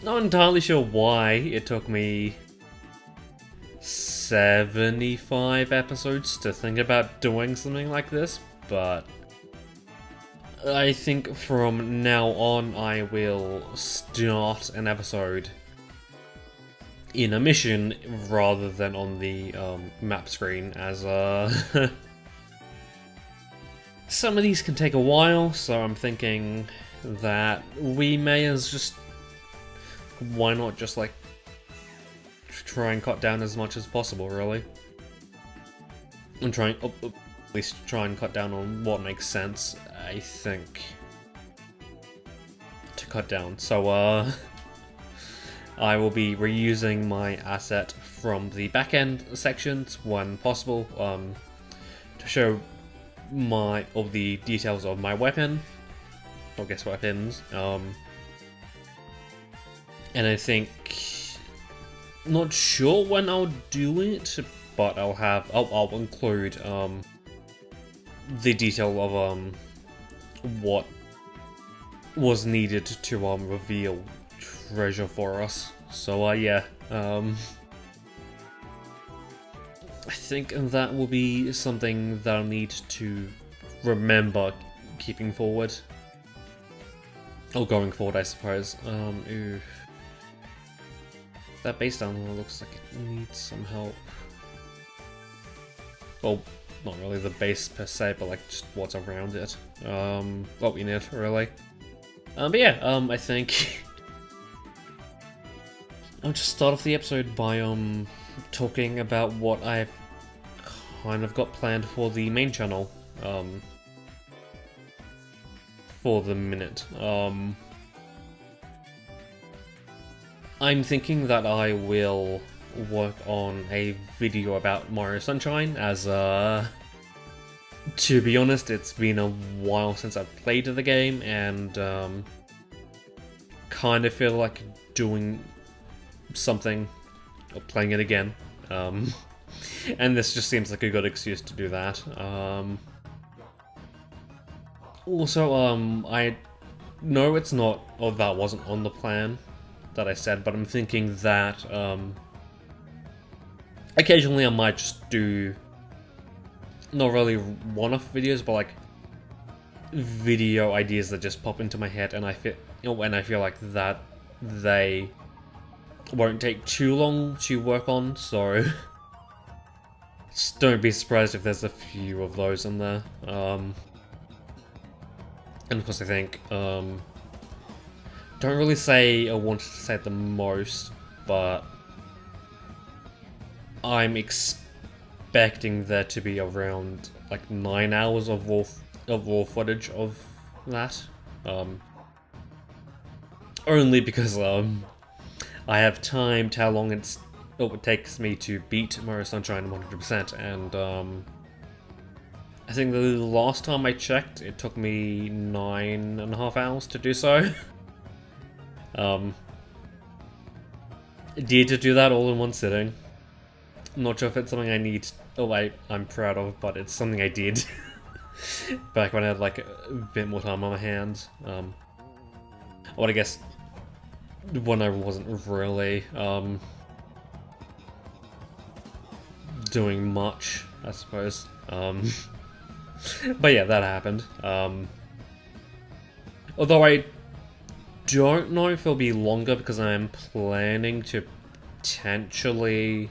Not entirely sure why it took me 75 episodes to think about doing something like this, but I think from now on I will start an episode in a mission rather than on the map screen, as some of these can take a while, so I'm thinking that we may as just, why not just like try and cut down as much as possible, really. And try and, at least try and cut down on what makes sense, I think, to cut down. So, I will be reusing my asset from the back-end sections when possible, to show all the details of my weapon, or guess weapons, and I think, not sure when I'll do it, but I'll include the detail of what was needed to reveal treasure for us. So yeah, I think that will be something that I'll need to remember keeping forward, or going forward, I suppose. Ooh. That base down there looks like it needs some help. Well, not really the base per se, but like just what's around it. What we need, really. But yeah, I think I'll just start off the episode by talking about what I've kind of got planned for the main channel, for the minute. I'm thinking that I will work on a video about Mario Sunshine, as to be honest, it's been a while since I've played the game, and kind of feel like doing something, or playing it again, and this just seems like a good excuse to do that. Also, I know it's not, or that wasn't on the plan that I said, but I'm thinking that occasionally I might just do, not really one-off videos, but like video ideas that just pop into my head, and I feel like that they won't take too long to work on, so just don't be surprised if there's a few of those in there. And of course I think, don't really say I wanted to say it the most, but I'm expecting there to be around like 9 hours of raw footage of that. Only because I have timed how long it takes me to beat Mario Sunshine 100%, and I think the last time I checked, it took me 9.5 hours to do so. Did to do that all in one sitting. I'm not sure if it's something I need, I'm proud of, but it's something I did back when I had like a bit more time on my hands. Well, I guess when I wasn't really doing much, I suppose. But yeah, that happened. Although I don't know if it'll be longer, because I'm planning to potentially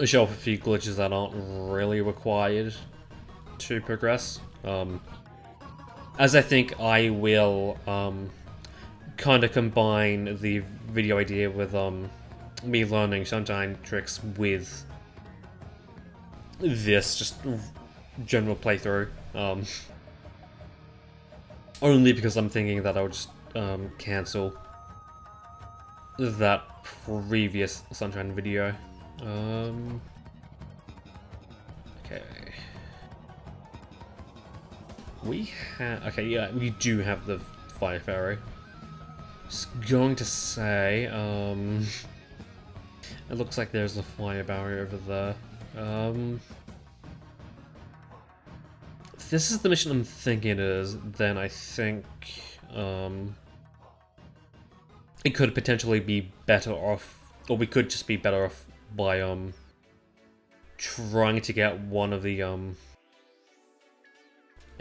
show off a few glitches that aren't really required to progress. As I think I will kind of combine the video idea with me learning Sunshine tricks with this just general playthrough. Only because I'm thinking that I'll just cancel that previous Sunshine video. Okay. Okay, yeah, we do have the Fire Fairy. Just going to say, it looks like there's a fire barrier over there. If this is the mission I'm thinking it is, then I think, it could potentially be better off, or we could just be better off by trying to get one of the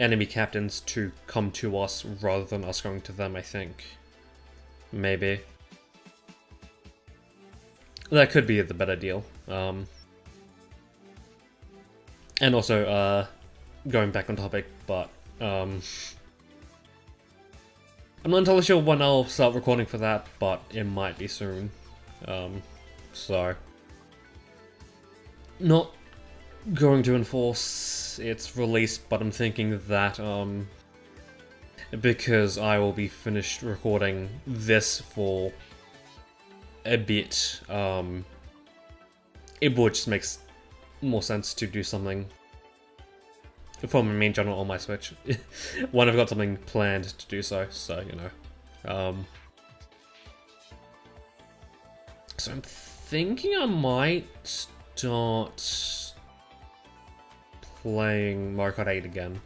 enemy captains to come to us rather than us going to them, I think. Maybe. That could be the better deal. And also, going back on topic, but I'm not entirely sure when I'll start recording for that, but it might be soon. So not going to enforce its release, but I'm thinking that because I will be finished recording this for a bit, it would just makes more sense to do something for my main channel on my Switch when I've got something planned to do so, you know. So I'm thinking I might start playing Mario Kart 8 again,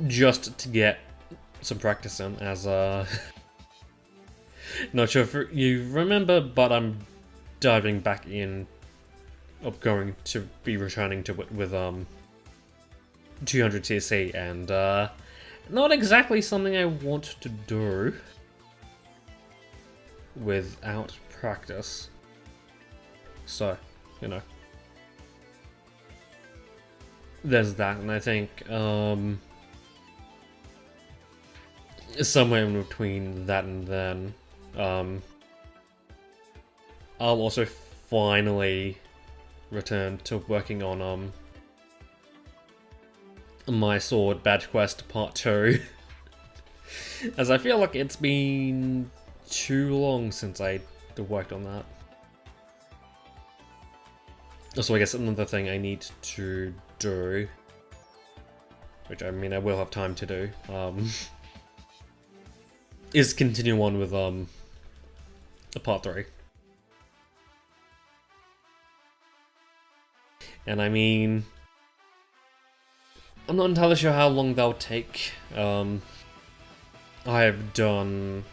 just to get some practice in, as not sure if you remember, but I'm diving back in, going to be returning to it with 200cc, and not exactly something I want to do without practice. So, you know, there's that, and I think somewhere in between that and then, I'll also finally return to working on my Sword Badge Quest Part 2, as I feel like it's been too long since I worked on that. Also, I guess another thing I need to do, which I mean I will have time to do, is continue on with Part 3. And I mean, I'm not entirely sure how long that'll take. I have done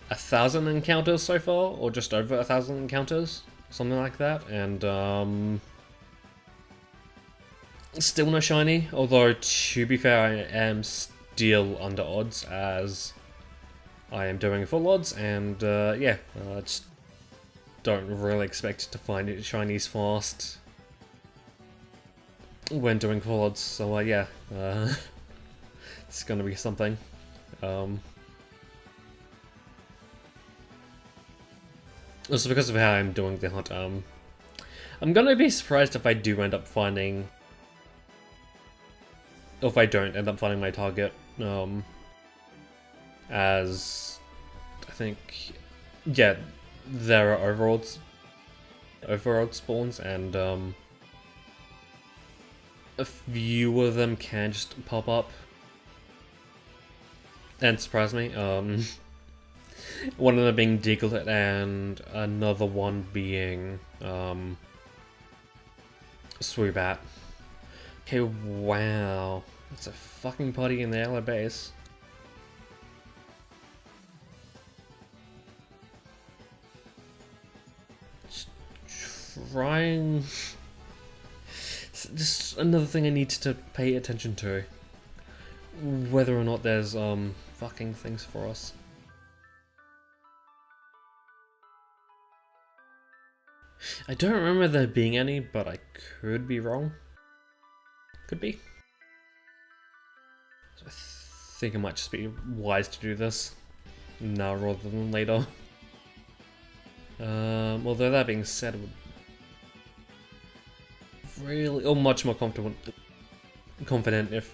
1,000 encounters so far, or just over 1,000 encounters, something like that, and still no shiny, although to be fair I am still under odds as I am doing full odds, and yeah, I just don't really expect to find it shinies fast when doing full odds, so yeah, it's gonna be something. Also, because of how I'm doing the hunt, I'm gonna be surprised if I do end up finding, or if I don't end up finding my target, as I think, yeah, there are overworld spawns, and a few of them can just pop up and surprise me. One of them being Diglett and another one being Swoobat. Okay, wow, it's a fucking party in the yellow base. Just trying. Just another thing I need to pay attention to. Whether or not there's fucking things for us. I don't remember there being any, but I could be wrong. Could be. So I think it might just be wise to do this now rather than later. Although that being said, it would really, or much more confident if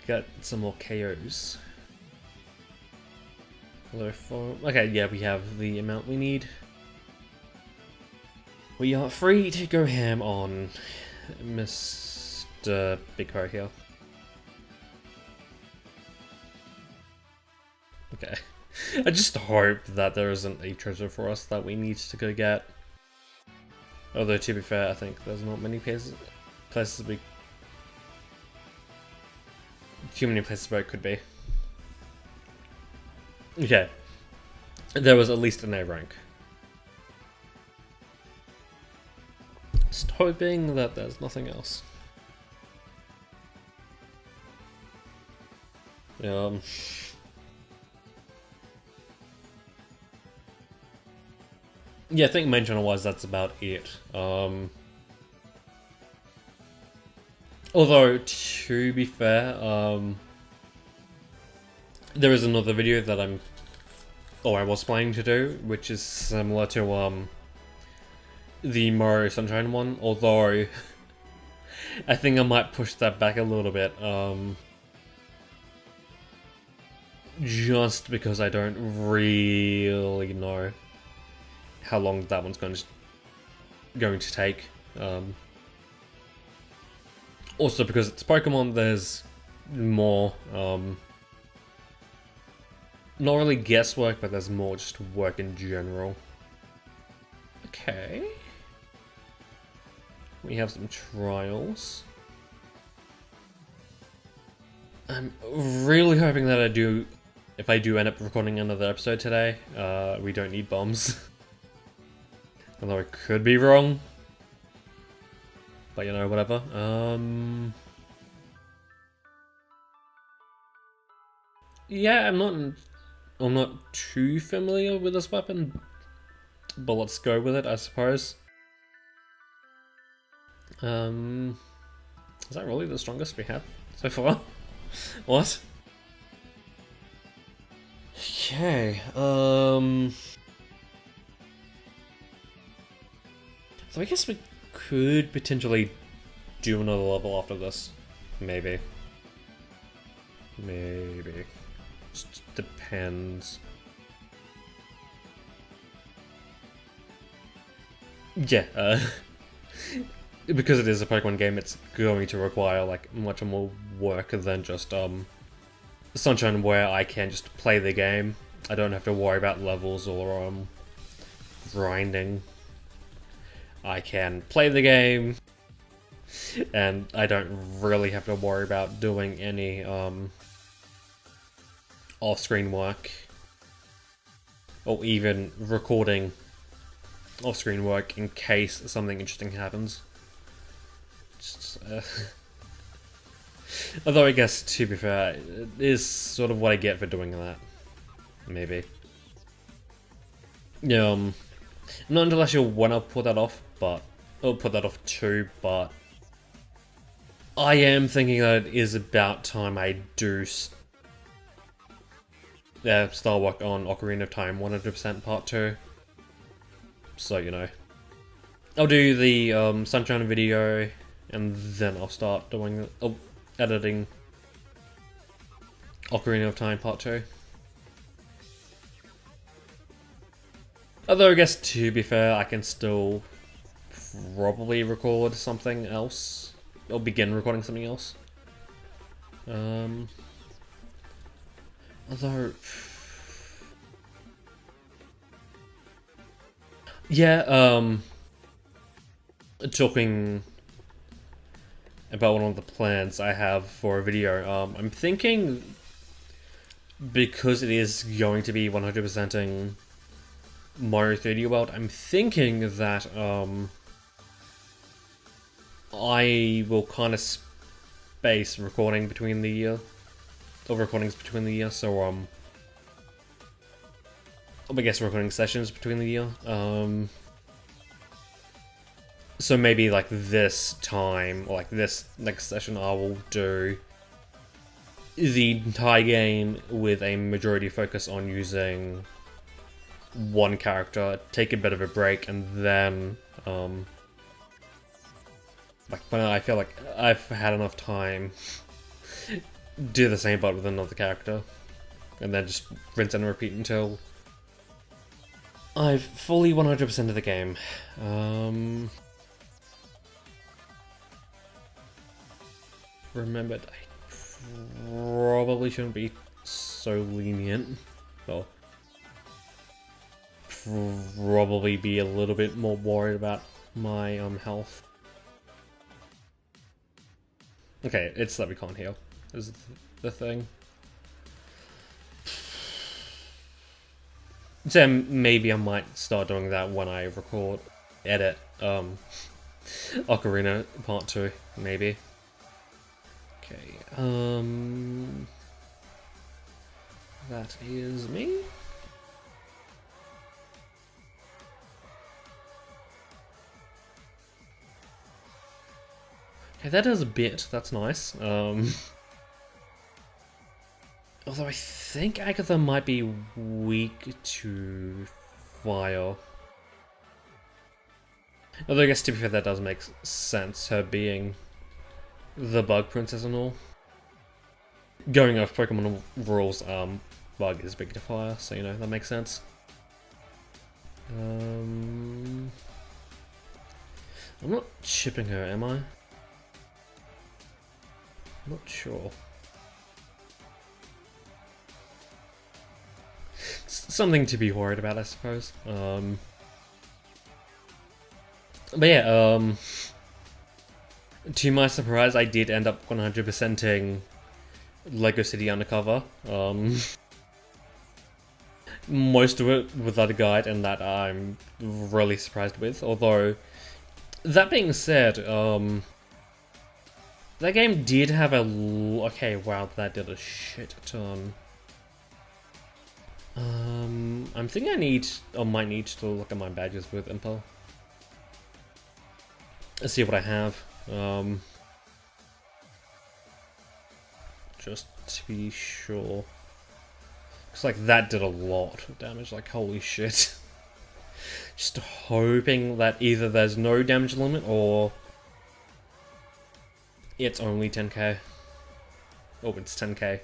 get some more KOs. Although okay, yeah, we have the amount we need. We are free to go ham on Mr. Big Pro here. Okay. I just hope that there isn't a treasure for us that we need to go get. Although, to be fair, I think there's not many places we... Too many places where it could be. Okay. There was at least an A rank. Just hoping that there's nothing else. Yeah, I think main channel-wise, that's about it. Although, to be fair, there is another video that I was planning to do, which is similar to, the Mario Sunshine one, although I think I might push that back a little bit, just because I don't really know how long that one's going to take. Also, because it's Pokemon, there's more, not really guesswork, but there's more just work in general. Okay. We have some trials. I'm really hoping that if I do end up recording another episode today, we don't need bombs. Although I could be wrong. But you know, whatever. Yeah, I'm not too familiar with this weapon, but let's go with it, I suppose. Is that really the strongest we have so far? What? Okay, so I guess we could potentially do another level after this. Maybe. Maybe. Just depends. Yeah, because it is a Pokemon game, it's going to require like much more work than just Sunshine, where I can just play the game. I don't have to worry about levels or grinding. I can play the game, and I don't really have to worry about doing any off-screen work, or even recording off-screen work in case something interesting happens. Just, although I guess, to be fair, it is sort of what I get for doing that. Maybe. I'm not entirely sure when I'll put that off, but I'll put that off too, but I am thinking that it is about time I do start work on Ocarina of Time 100% Part 2. So, you know. I'll do the Sunshine video, and then I'll start doing editing Ocarina of Time Part 2. Although I guess, to be fair, I can still probably record something else. Or begin recording something else. Although... yeah, talking about one of the plans I have for a video, I'm thinking, because it is going to be 100%ing Mario 3D World, I'm thinking that I will kind of space recording between the year, or recordings between the year. So I guess recording sessions between the year. So maybe like this time, or like this next session, I will do the entire game with a majority focus on using one character, take a bit of a break, and then like when I feel like I've had enough time, do the same but with another character, and then just rinse and repeat until I've fully 100% of the game. Remembered, I probably shouldn't be so lenient. Or probably be a little bit more worried about my health. Okay, it's that we can't heal, is the thing. So maybe I might start doing that when I edit, Ocarina Part 2, maybe. Okay, that is me. Okay, that does a bit, that's nice. Although I think Agatha might be weak to fire. Although I guess to be fair, that does make sense, her being the bug princess and all. Going off Pokemon rules, bug is big to fire, so you know, that makes sense. I'm not shipping her, am I? I'm not sure. Something to be worried about, I suppose. But yeah, to my surprise, I did end up 100%ing Lego City Undercover. Most of it without a guide, and that I'm really surprised with. Although, that being said, that game did have a... Okay, wow, that did a shit ton. I'm thinking I might need to look at my badges with Impel. Let's see what I have. Just to be sure. Looks like that did a lot of damage, like holy shit. Just hoping that either there's no damage limit or it's only 10k. Oh, it's 10k.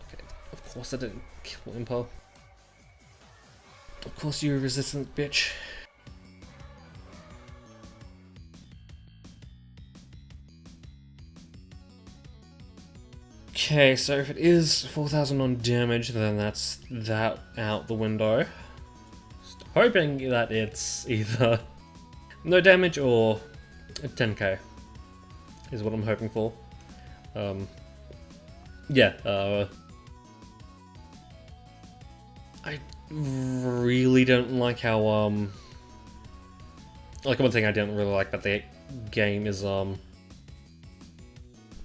Okay, of course I didn't kill Impel. Of course you're a resistant bitch. Okay, so if it is 4,000 on damage, then that's that out the window. Just hoping that it's either no damage or 10k is what I'm hoping for. Yeah, I really don't like how, like one thing I didn't really like about the game is,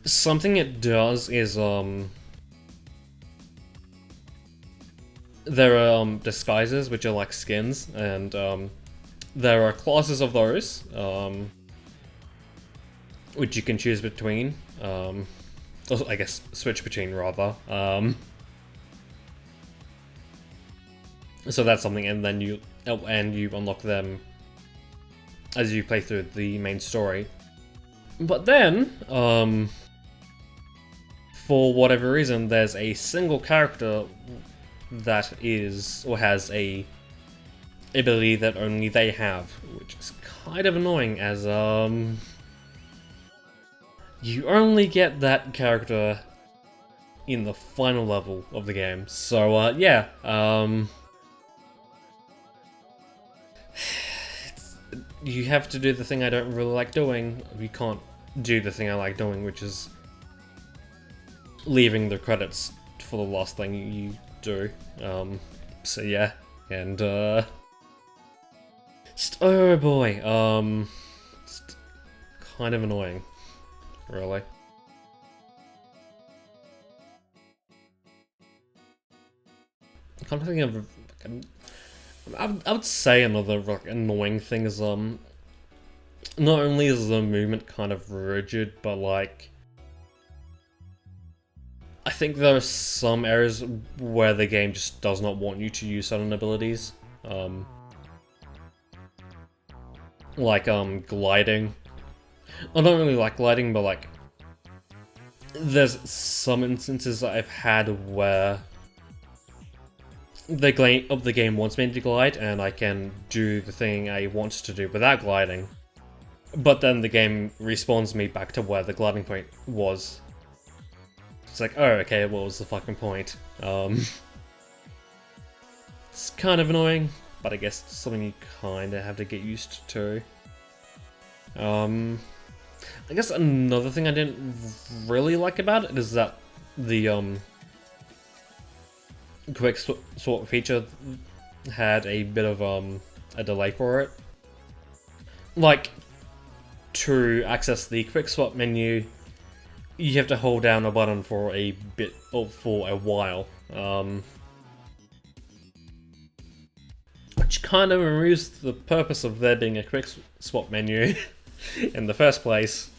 something it does is, there are disguises, which are like skins, and there are classes of those, which you can choose between, I guess switch between rather. So that's something, and then you unlock them as you play through the main story. But then, for whatever reason, there's a single character that is, or has a ability that only they have, which is kind of annoying as, you only get that character in the final level of the game. So, yeah, you have to do the thing I don't really like doing. You can't do the thing I like doing, which is leaving the credits for the last thing you do. So yeah, and just, oh boy, just kind of annoying, really. I can't think of. I would say another like, annoying thing is not only is the movement kind of rigid, but like I think there are some areas where the game just does not want you to use certain abilities. Like gliding. I don't really like gliding, but like there's some instances that I've had where the game wants me to glide, and I can do the thing I want to do without gliding. But then the game respawns me back to where the gliding point was. It's like, oh, okay, what was the fucking point? It's kind of annoying, but I guess it's something you kind of have to get used to. I guess another thing I didn't really like about it is that the quick swap feature had a bit of a delay for it. Like, to access the quick swap menu, you have to hold down a button for a bit or for a while, which kind of removes the purpose of there being a quick swap menu in the first place.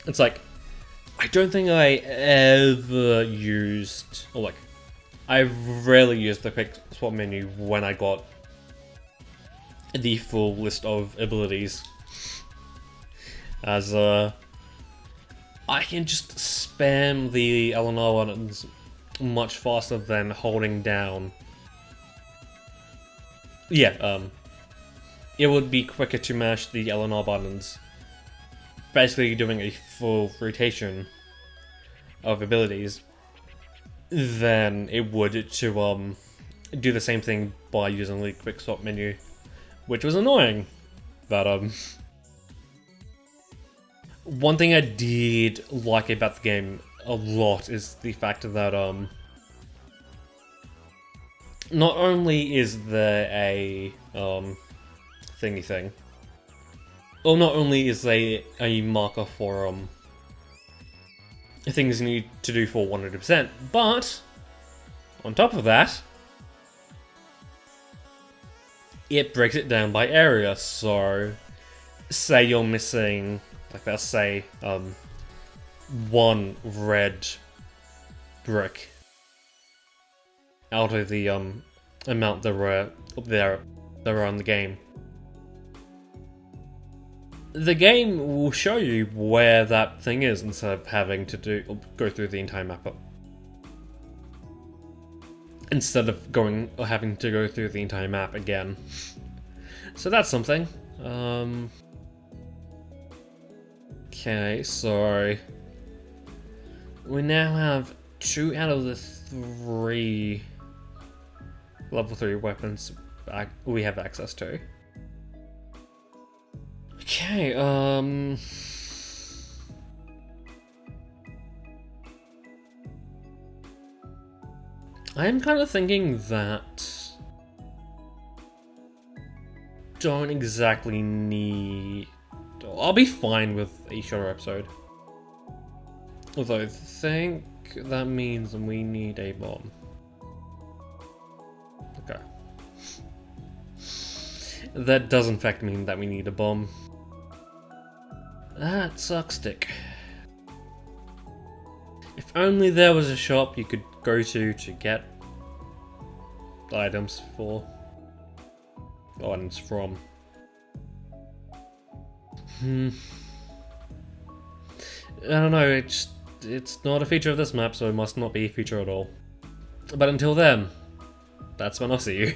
It's like, I don't think I ever used, or like, I rarely used the quick swap menu when I got the full list of abilities, as I can just spam the LNR buttons much faster than holding down. Yeah, it would be quicker to mash the LNR buttons, basically doing a full rotation of abilities, than it would to do the same thing by using the quick swap menu, which was annoying. But one thing I did like about the game a lot is the fact that not only is there a thingy thing, or not only is there a marker for things you need to do for 100%, but on top of that, it breaks it down by area. So, say you're missing, like let's say, one red brick out of the amount that were up there that were on the game. The game will show you where that thing is instead of having to go through the entire map up. Instead of having to go through the entire map again. So that's something. Okay, so we now have 2 out of the 3 level 3 weapons we have access to. Okay, I am kind of thinking that don't exactly need... I'll be fine with a shorter episode. Although I think that means we need a bomb. Okay. That does in fact mean that we need a bomb. That sucks dick. If only there was a shop you could go to get items for. Items from. I don't know, it's not a feature of this map, so it must not be a feature at all. But until then, that's when I'll see you.